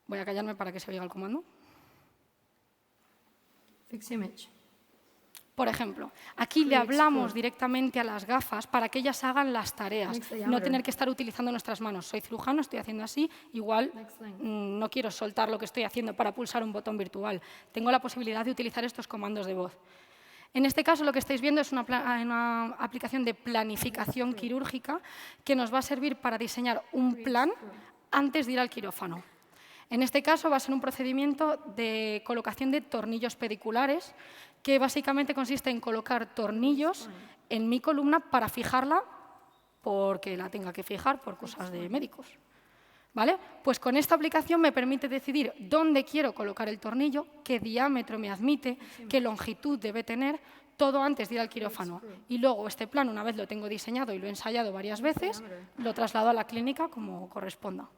Voy a callarme para que se oiga el comando. Fix image. Por ejemplo, aquí le hablamos directamente a las gafas para que ellas hagan las tareas, no tener que estar utilizando nuestras manos. Soy cirujano, estoy haciendo así, igual no quiero soltar lo que estoy haciendo para pulsar un botón virtual. Tengo la posibilidad de utilizar estos comandos de voz. En este caso, lo que estáis viendo es una aplicación de planificación quirúrgica que nos va a servir para diseñar un plan antes de ir al quirófano. En este caso, va a ser un procedimiento de colocación de tornillos pediculares, que básicamente consiste en colocar tornillos en mi columna para fijarla porque la tenga que fijar por cosas de médicos. ¿Vale? Pues con esta aplicación me permite decidir dónde quiero colocar el tornillo, qué diámetro me admite, qué longitud debe tener, todo antes de ir al quirófano. Y luego este plan, una vez lo tengo diseñado y lo he ensayado varias veces, lo traslado a la clínica como corresponda.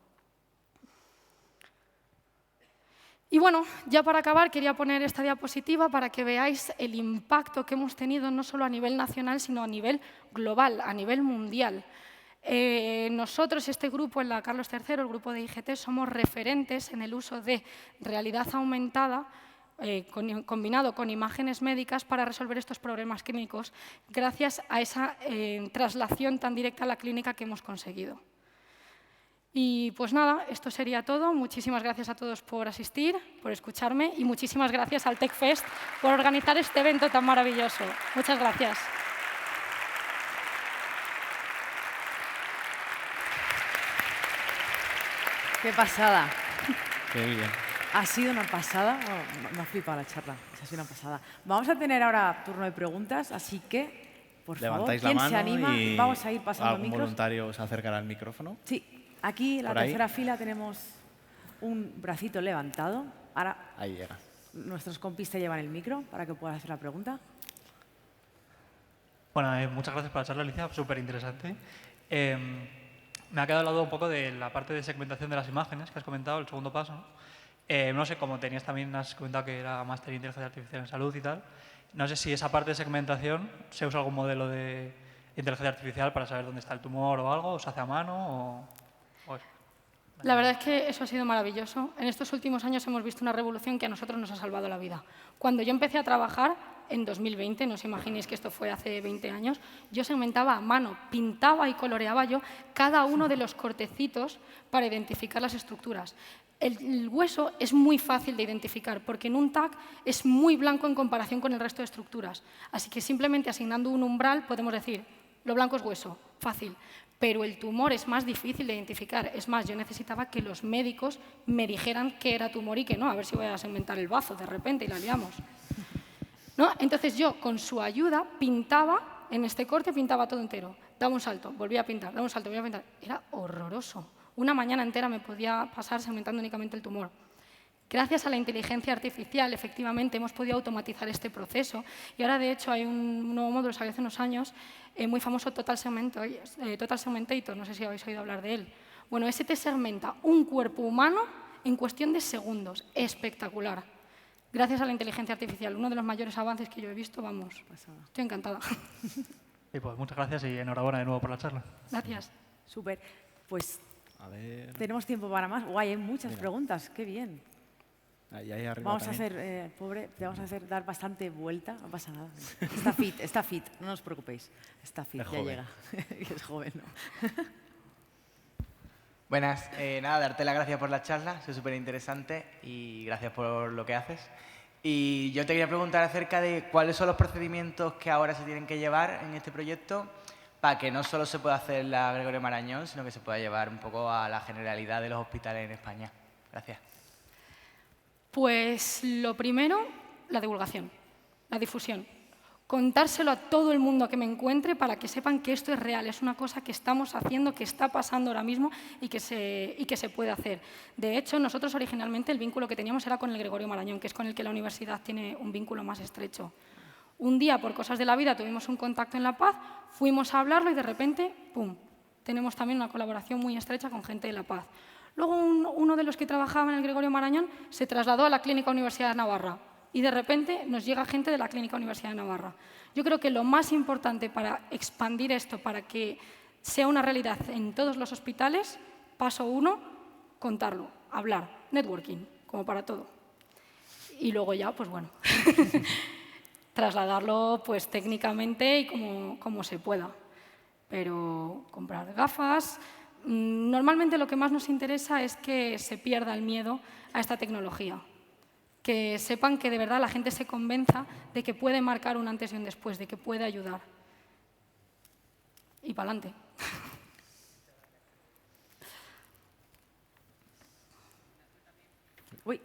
Y bueno, ya para acabar, quería poner esta diapositiva para que veáis el impacto que hemos tenido no solo a nivel nacional, sino a nivel global, a nivel mundial. Nosotros, este grupo en la Carlos III, el grupo de IGT, somos referentes en el uso de realidad aumentada combinado con imágenes médicas para resolver estos problemas clínicos gracias a esa traslación tan directa a la clínica que hemos conseguido. Y pues nada, esto sería todo. Muchísimas gracias a todos por asistir, por escucharme y muchísimas gracias al TechFest por organizar este evento tan maravilloso. Muchas gracias. ¡Qué pasada! Qué bien. Ha sido una pasada. Bueno, me ha flipado la charla. Ha sido una pasada. Vamos a tener ahora turno de preguntas, así que, por favor, Levantáis la ¿quién mano se anima? y Vamos a ir pasando algún micros. voluntario se acercará al micrófono. Sí, aquí en la ¿Por ahí? tercera fila tenemos un bracito levantado. Ahora Ahí llega. nuestros compis te llevan el micro para que puedas hacer la pregunta. Bueno, muchas gracias por la charla, Alicia, súper interesante. Me ha quedado al lado un poco de la parte de segmentación de las imágenes que has comentado, el segundo paso, ¿no? No sé, como tenías también, has comentado que era máster en inteligencia artificial en salud y tal, no sé si esa parte de segmentación se usa algún modelo de inteligencia artificial para saber dónde está el tumor o algo, o se hace a mano o eso. La verdad es que eso ha sido maravilloso. En estos últimos años hemos visto una revolución que a nosotros nos ha salvado la vida. Cuando yo empecé a trabajar, en 2020, no os imaginéis que esto fue hace 20 años, yo segmentaba a mano, pintaba y coloreaba yo cada uno de los cortecitos para identificar las estructuras. El hueso es muy fácil de identificar porque en un TAC es muy blanco en comparación con el resto de estructuras. Así que simplemente asignando un umbral podemos decir, lo blanco es hueso, fácil. Pero el tumor es más difícil de identificar. Es más, yo necesitaba que los médicos me dijeran qué era tumor y qué no, a ver si voy a segmentar el bazo de repente y la liamos. ¿no? Entonces yo, con su ayuda, pintaba, en este corte pintaba todo entero. Daba un salto, volvía a pintar, daba un salto, volvía a pintar. Era horroroso. Una mañana entera me podía pasar segmentando únicamente el tumor. Gracias a la inteligencia artificial, efectivamente, hemos podido automatizar este proceso. Y ahora, de hecho, hay un nuevo módulo, salió hace unos años, muy famoso, Total Segmentator, no sé si habéis oído hablar de él. Bueno, ese te segmenta un cuerpo humano en cuestión de segundos. Espectacular. Gracias a la inteligencia artificial, uno de los mayores avances que yo he visto, vamos, estoy encantada. Y pues muchas gracias y enhorabuena de nuevo por la charla. Gracias. Súper. Pues A ver. tenemos tiempo para más. Guay, hay muchas preguntas. Qué bien. Ahí arriba Vamos a también. hacer, pobre, te vamos a hacer dar bastante vuelta. No pasa nada. Está fit, no os preocupéis. Está fit, Es ya joven. llega. Es joven, ¿no? Buenas, nada, darte las gracias por la charla, es súper interesante y gracias por lo que haces. Y yo te quería preguntar acerca de cuáles son los procedimientos que ahora se tienen que llevar en este proyecto para que no solo se pueda hacer la Gregorio Marañón, sino que se pueda llevar un poco a la generalidad de los hospitales en España. Gracias. Pues lo primero, la divulgación, la difusión. Contárselo a todo el mundo que me encuentre para que sepan que esto es real, es una cosa que estamos haciendo, que está pasando ahora mismo y que se puede hacer. De hecho, nosotros originalmente el vínculo que teníamos era con el Gregorio Marañón, que es con el que la universidad tiene un vínculo más estrecho. Un día, por cosas de la vida, tuvimos un contacto en La Paz, fuimos a hablarlo y de repente, ¡pum!, tenemos también una colaboración muy estrecha con gente de La Paz. Luego uno de los que trabajaba en el Gregorio Marañón se trasladó a la Clínica Universidad de Navarra. Y de repente nos llega gente de la Clínica Universidad de Navarra. Yo creo que lo más importante para expandir esto, para que sea una realidad en todos los hospitales, paso 1, contarlo, hablar, networking, como para todo. Y luego ya, pues bueno, trasladarlo pues técnicamente y como se pueda. Pero comprar gafas. Normalmente lo que más nos interesa es que se pierda el miedo a esta tecnología. Que sepan que de verdad la gente se convenza de que puede marcar un antes y un después, de que puede ayudar. Y para adelante. Uy.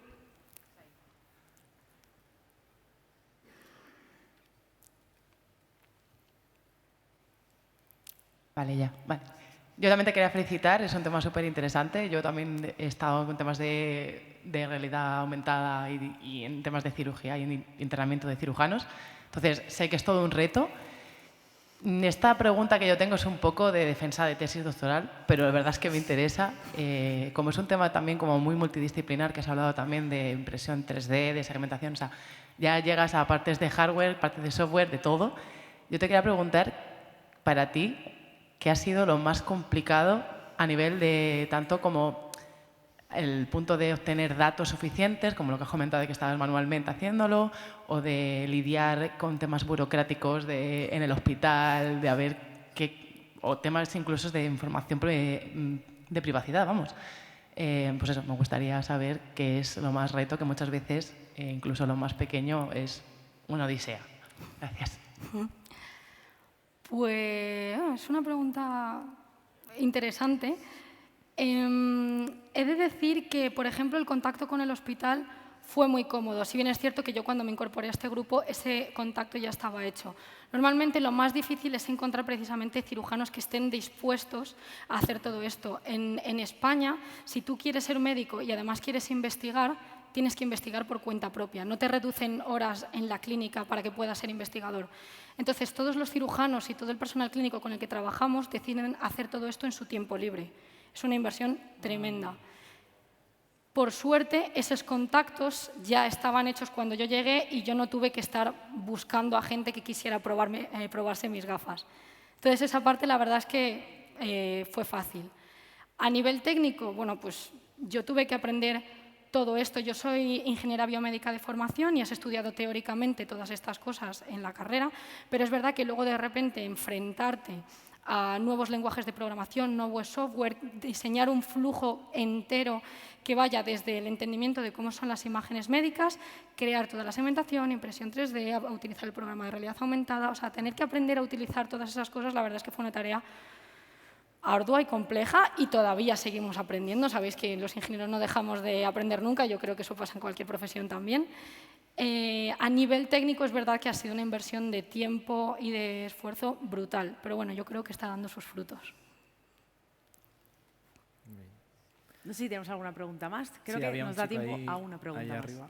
Vale, ya. Vale. Yo también te quería felicitar, es un tema súper interesante. Yo también he estado en temas de realidad aumentada y en temas de cirugía y en entrenamiento de cirujanos. Entonces, sé que es todo un reto. Esta pregunta que yo tengo es un poco de defensa de tesis doctoral, pero la verdad es que me interesa. Como es un tema también como muy multidisciplinar, que has hablado también de impresión 3D, de segmentación, o sea, ya llegas a partes de hardware, partes de software, de todo. Yo te quería preguntar, para ti, ¿qué ha sido lo más complicado a nivel de tanto como el punto de obtener datos suficientes, como lo que has comentado de que estabas manualmente haciéndolo, o de lidiar con temas burocráticos en el hospital, de haber o temas incluso de información de privacidad, vamos? Pues eso, me gustaría saber qué es lo más reto, que muchas veces, incluso lo más pequeño, es una odisea. Gracias. Pues es una pregunta interesante. He de decir que, por ejemplo, el contacto con el hospital fue muy cómodo. Si bien es cierto que yo cuando me incorporé a este grupo, ese contacto ya estaba hecho. Normalmente lo más difícil es encontrar precisamente cirujanos que estén dispuestos a hacer todo esto. En España, si tú quieres ser médico y además quieres investigar, tienes que investigar por cuenta propia. No te reducen horas en la clínica para que puedas ser investigador. Entonces, todos los cirujanos y todo el personal clínico con el que trabajamos deciden hacer todo esto en su tiempo libre. Es una inversión tremenda. Por suerte, esos contactos ya estaban hechos cuando yo llegué y yo no tuve que estar buscando a gente que quisiera probarse mis gafas. Entonces, esa parte la verdad es que fue fácil. A nivel técnico, bueno, pues yo tuve que aprender todo esto. Yo soy ingeniera biomédica de formación y has estudiado teóricamente todas estas cosas en la carrera, pero es verdad que luego de repente enfrentarte a nuevos lenguajes de programación, nuevo software, diseñar un flujo entero que vaya desde el entendimiento de cómo son las imágenes médicas, crear toda la segmentación, impresión 3D, a utilizar el programa de realidad aumentada, o sea, tener que aprender a utilizar todas esas cosas, la verdad es que fue una tarea ardua y compleja y todavía seguimos aprendiendo. Sabéis que los ingenieros no dejamos de aprender nunca, yo creo que eso pasa en cualquier profesión también. A nivel técnico es verdad que ha sido una inversión de tiempo y de esfuerzo brutal, pero bueno, yo creo que está dando sus frutos. No sé si tenemos alguna pregunta más. Creo Sí, que había un nos da chico tiempo ahí- a una pregunta ahí más. arriba.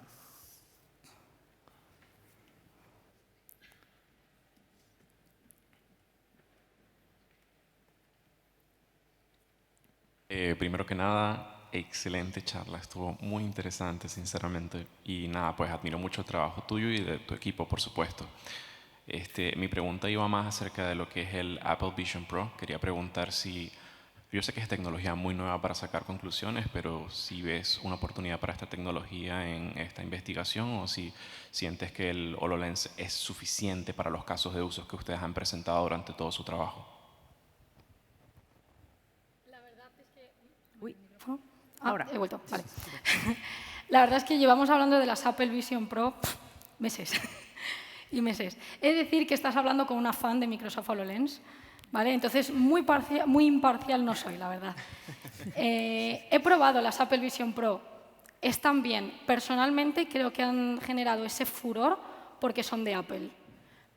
Primero que nada, excelente charla, estuvo muy interesante, sinceramente. Y nada, pues admiro mucho el trabajo tuyo y de tu equipo, por supuesto. Mi pregunta iba más acerca de lo que es el Apple Vision Pro. Quería preguntar si, yo sé que es tecnología muy nueva para sacar conclusiones, pero si ves una oportunidad para esta tecnología en esta investigación o si sientes que el HoloLens es suficiente para los casos de uso que ustedes han presentado durante todo su trabajo. Ahora. He vuelto, vale. La verdad es que llevamos hablando de las Apple Vision Pro meses y meses. He de decir que estás hablando con una fan de Microsoft HoloLens, ¿vale? Entonces, muy imparcial no soy, la verdad. He probado las Apple Vision Pro, están bien. Personalmente creo que han generado ese furor porque son de Apple,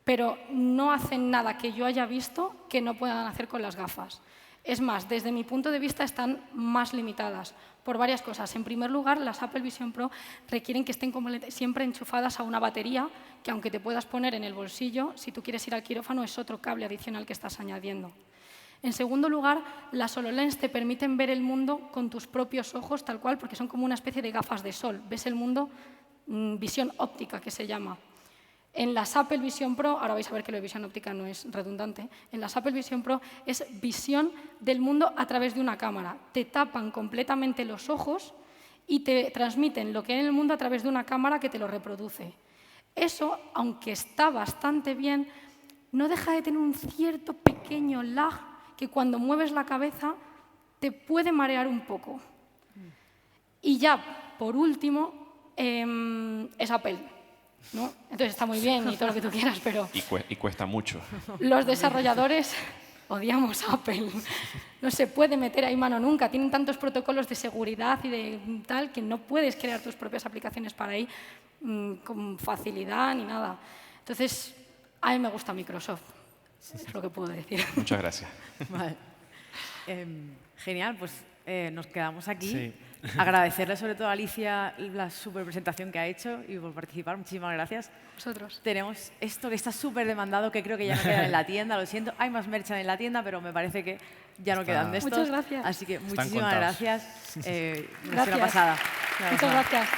pero no hacen nada que yo haya visto que no puedan hacer con las gafas. Es más, desde mi punto de vista están más limitadas por varias cosas. En primer lugar, las Apple Vision Pro requieren que estén siempre enchufadas a una batería que, aunque te puedas poner en el bolsillo, si tú quieres ir al quirófano es otro cable adicional que estás añadiendo. En segundo lugar, las HoloLens te permiten ver el mundo con tus propios ojos, tal cual, porque son como una especie de gafas de sol. Ves el mundo, visión óptica, que se llama. En las Apple Vision Pro, ahora vais a ver que lo de visión óptica no es redundante, en las Apple Vision Pro es visión del mundo a través de una cámara. Te tapan completamente los ojos y te transmiten lo que hay en el mundo a través de una cámara que te lo reproduce. Eso, aunque está bastante bien, no deja de tener un cierto pequeño lag que cuando mueves la cabeza te puede marear un poco. Y ya, por último, es Apple, ¿no? Entonces está muy bien y todo lo que tú quieras, pero Y cuesta mucho. los desarrolladores odiamos a Apple. No se puede meter ahí mano nunca. Tienen tantos protocolos de seguridad y de tal que no puedes crear tus propias aplicaciones para ahí con facilidad ni nada. Entonces, a mí me gusta Microsoft. Es lo que puedo decir. Muchas gracias. Vale. Genial, pues nos quedamos aquí. Sí. Agradecerle sobre todo a Alicia la super presentación que ha hecho y por participar. Muchísimas gracias. Vosotros. Tenemos esto que está súper demandado, que creo que ya no queda en la tienda, lo siento. Hay más merchan en la tienda, pero me parece que ya no quedan de estos. Muchas gracias. Así que Están muchísimas contados. gracias. Una Gracias. pasada. Muchas gracias.